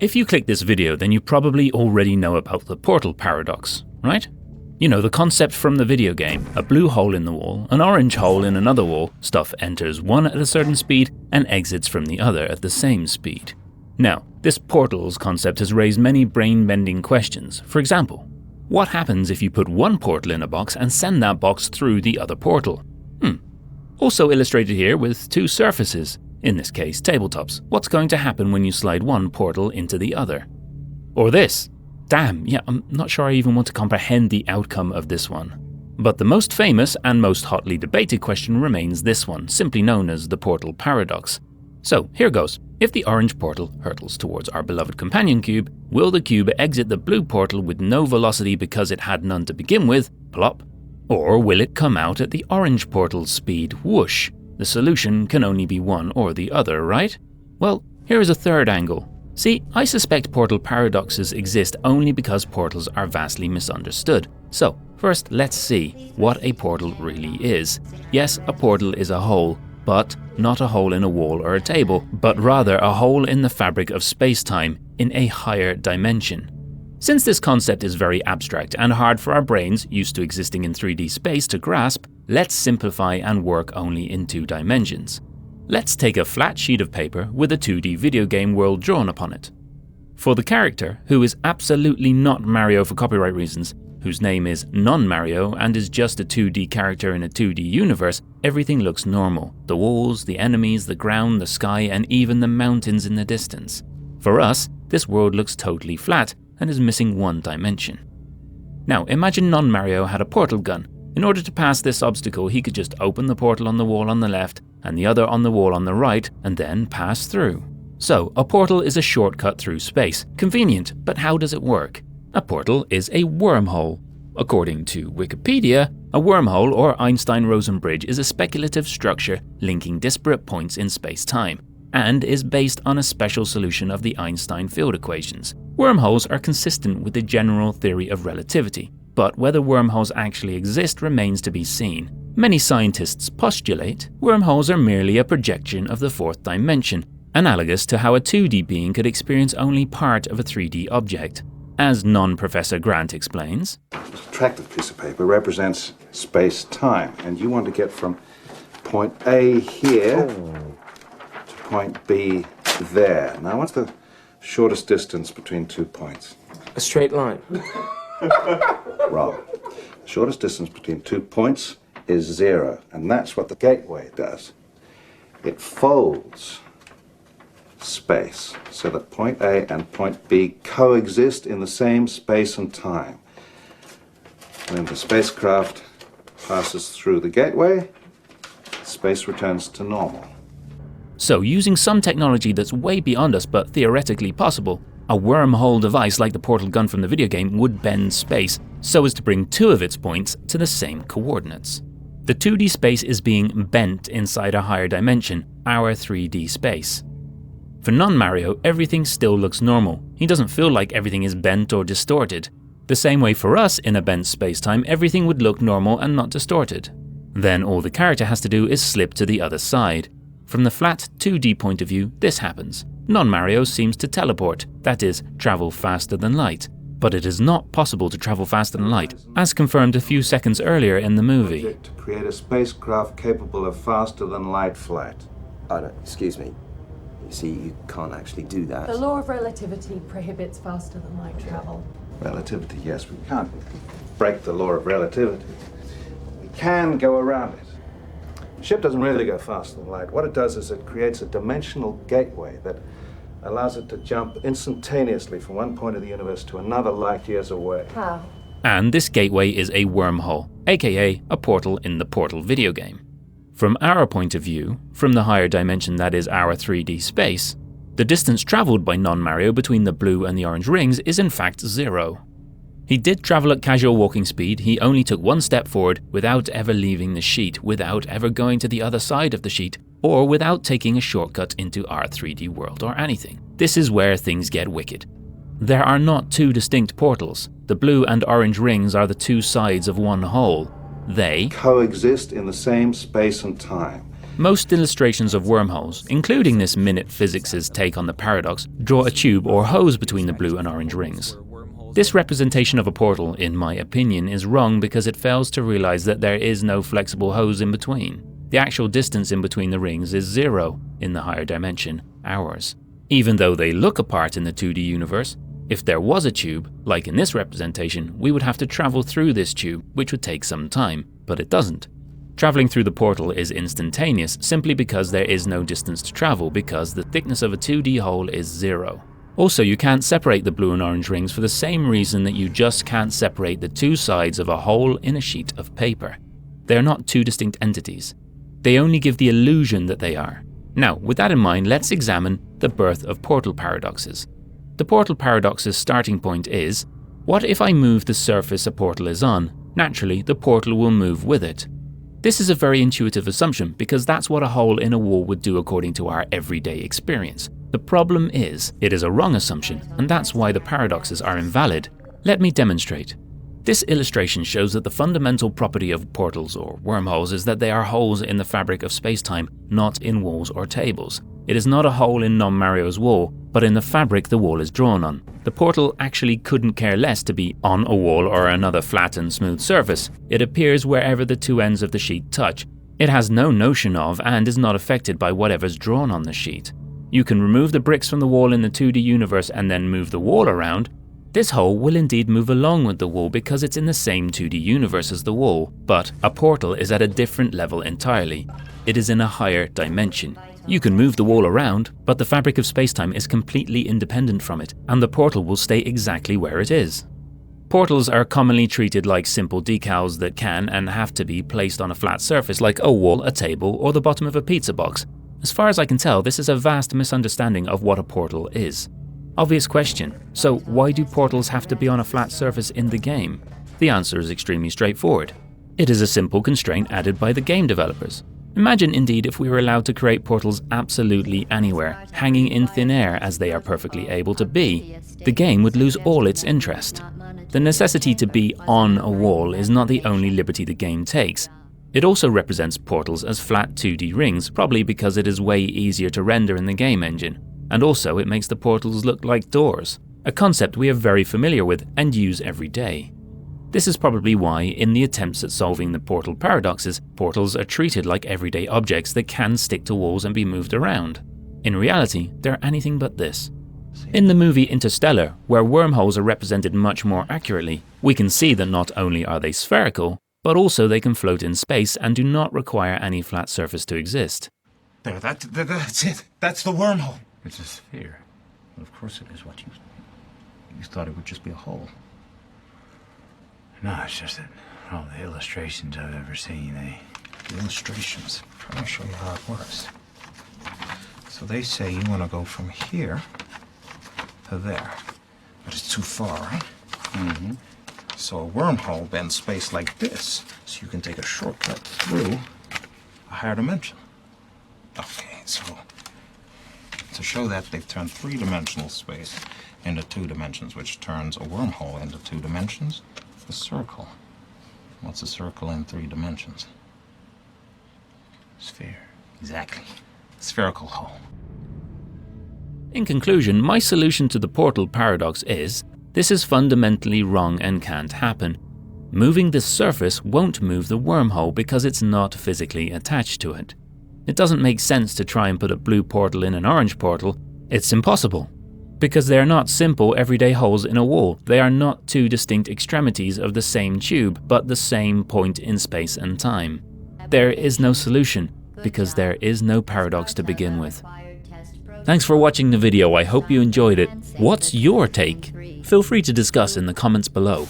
If you click this video, then you probably already know about the portal paradox, right? You know, the concept from the video game: a blue hole in the wall, an orange hole in another wall, stuff enters one at a certain speed and exits from the other at the same speed. Now, this portals concept has raised many brain-bending questions. For example, what happens if you put one portal in a box and send that box through the other portal? Also illustrated here with two surfaces, in this case tabletops. What's going to happen when you slide one portal into the other? Or this. Damn, yeah, I'm not sure I even want to comprehend the outcome of this one. But the most famous and most hotly debated question remains this one, simply known as the portal paradox. So here goes. If the orange portal hurtles towards our beloved companion cube, will the cube exit the blue portal with no velocity because it had none to begin with, plop? Or will it come out at the orange portal's speed, whoosh? The solution can only be one or the other, right? Well, here is a third angle. See, I suspect portal paradoxes exist only because portals are vastly misunderstood. So, first let's see what a portal really is. Yes, a portal is a hole, but not a hole in a wall or a table, but rather a hole in the fabric of space-time in a higher dimension. Since this concept is very abstract and hard for our brains, used to existing in 3D space, to grasp, let's simplify and work only in 2 dimensions. Let's take a flat sheet of paper with a 2D video game world drawn upon it. For the character, who is absolutely not Mario for copyright reasons, whose name is Nonmario and is just a 2D character in a 2D universe, everything looks normal. The walls, the enemies, the ground, the sky, and even the mountains in the distance. For us, this world looks totally flat and is missing one dimension. Now imagine Nonmario had a portal gun. In order to pass this obstacle, he could just open the portal on the wall on the left and the other on the wall on the right and then pass through. So a portal is a shortcut through space. Convenient, but how does it work? A portal is a wormhole. According to Wikipedia, a wormhole or Einstein-Rosen bridge is a speculative structure linking disparate points in space-time, and is based on a special solution of the Einstein field equations. Wormholes are consistent with the general theory of relativity, but whether wormholes actually exist remains to be seen. Many scientists postulate wormholes are merely a projection of the 4th dimension, analogous to how a 2D being could experience only part of a 3D object. As non-Professor Grant explains, this attractive piece of paper represents space-time, and you want to get from point A here to point B there. Now, what's the shortest distance between 2 points? A straight line. Wrong. The shortest distance between 2 points is 0, and that's what the gateway does. It folds space so that point A and point B coexist in the same space and time. When the spacecraft passes through the gateway, space returns to normal. So using some technology that's way beyond us but theoretically possible, a wormhole device like the portal gun from the video game would bend space so as to bring 2 of its points to the same coordinates. The 2D space is being bent inside a higher dimension, our 3D space. For Nonmario, everything still looks normal. He doesn't feel like everything is bent or distorted. The same way for us in a bent spacetime, everything would look normal and not distorted. Then all the character has to do is slip to the other side. From the flat 2D point of view, this happens. Nonmario seems to teleport, that is, travel faster than light. But it is not possible to travel faster than light, as confirmed a few seconds earlier in the movie. To create a spacecraft capable of faster than light flight. Oh, no, excuse me. You see, you can't actually do that. The law of relativity prohibits faster than light travel. Relativity, yes, we can't break the law of relativity. We can go around it. The ship doesn't really go faster than light. What it does is it creates a dimensional gateway that allows it to jump instantaneously from one point of the universe to another light years away. How? And this gateway is a wormhole, aka a portal in the Portal video game. From our point of view, from the higher dimension that is our 3D space, the distance traveled by Nonmario between the blue and the orange rings is in fact 0. He did travel at casual walking speed, he only took 1 step forward without ever leaving the sheet, without ever going to the other side of the sheet, or without taking a shortcut into our 3D world or anything. This is where things get wicked. There are not 2 distinct portals. The blue and orange rings are the 2 sides of one whole. They coexist in the same space and time. Most illustrations of wormholes, including this Minute Physics' take on the paradox, draw a tube or hose between the blue and orange rings. This representation of a portal, in my opinion, is wrong because it fails to realize that there is no flexible hose in between. The actual distance in between the rings is 0 in the higher dimension, ours. Even though they look apart in the 2D universe, if there was a tube, like in this representation, we would have to travel through this tube, which would take some time, but it doesn't. Traveling through the portal is instantaneous simply because there is no distance to travel because the thickness of a 2D hole is 0. Also, you can't separate the blue and orange rings for the same reason that you just can't separate the two sides of a hole in a sheet of paper. They are not two distinct entities. They only give the illusion that they are. Now, with that in mind, let's examine the birth of portal paradoxes. The portal paradox's starting point is, what if I move the surface a portal is on? Naturally, the portal will move with it. This is a very intuitive assumption because that's what a hole in a wall would do according to our everyday experience. The problem is, it is a wrong assumption, and that's why the paradoxes are invalid. Let me demonstrate. This illustration shows that the fundamental property of portals or wormholes is that they are holes in the fabric of space-time, not in walls or tables. It is not a hole in Nonmario's wall, but in the fabric the wall is drawn on. The portal actually couldn't care less to be on a wall or another flat and smooth surface. It appears wherever the two ends of the sheet touch. It has no notion of and is not affected by whatever's drawn on the sheet. You can remove the bricks from the wall in the 2D universe and then move the wall around. This hole will indeed move along with the wall because it's in the same 2D universe as the wall, but a portal is at a different level entirely. It is in a higher dimension. You can move the wall around, but the fabric of space-time is completely independent from it, and the portal will stay exactly where it is. Portals are commonly treated like simple decals that can and have to be placed on a flat surface like a wall, a table, or the bottom of a pizza box. As far as I can tell, this is a vast misunderstanding of what a portal is. Obvious question, so why do portals have to be on a flat surface in the game? The answer is extremely straightforward. It is a simple constraint added by the game developers. Imagine indeed if we were allowed to create portals absolutely anywhere, hanging in thin air as they are perfectly able to be. The game would lose all its interest. The necessity to be on a wall is not the only liberty the game takes. It also represents portals as flat 2D rings, probably because it is way easier to render in the game engine. And also it makes the portals look like doors, a concept we are very familiar with and use every day. This is probably why, in the attempts at solving the portal paradoxes, portals are treated like everyday objects that can stick to walls and be moved around. In reality, they're anything but this. In the movie Interstellar, where wormholes are represented much more accurately, we can see that not only are they spherical, but also they can float in space and do not require any flat surface to exist. There, that's it. That's the wormhole. It's a sphere. Well, of course it is. What you thought it would just be a hole. No, it's just that all the illustrations I've ever seen, The illustrations. I'll show you how it works. So they say you want to go from here to there, but it's too far, right? Mm-hmm. So a wormhole bends space like this, so you can take a shortcut through a higher dimension. Okay, so to show that, they've turned three-dimensional space into 2 dimensions, which turns a wormhole into 2 dimensions. A circle. What's a circle in 3 dimensions? sphere. Exactly. Spherical hole. In conclusion, my solution to the portal paradox is, this is fundamentally wrong and can't happen. Moving this surface won't move the wormhole because it's not physically attached to it. It doesn't make sense to try and put a blue portal in an orange portal. It's impossible. Because they are not simple everyday holes in a wall. They are not 2 distinct extremities of the same tube, but the same point in space and time. There is no solution, because there is no paradox to begin with. Thanks for watching the video, I hope you enjoyed it. What's your take? Feel free to discuss in the comments below.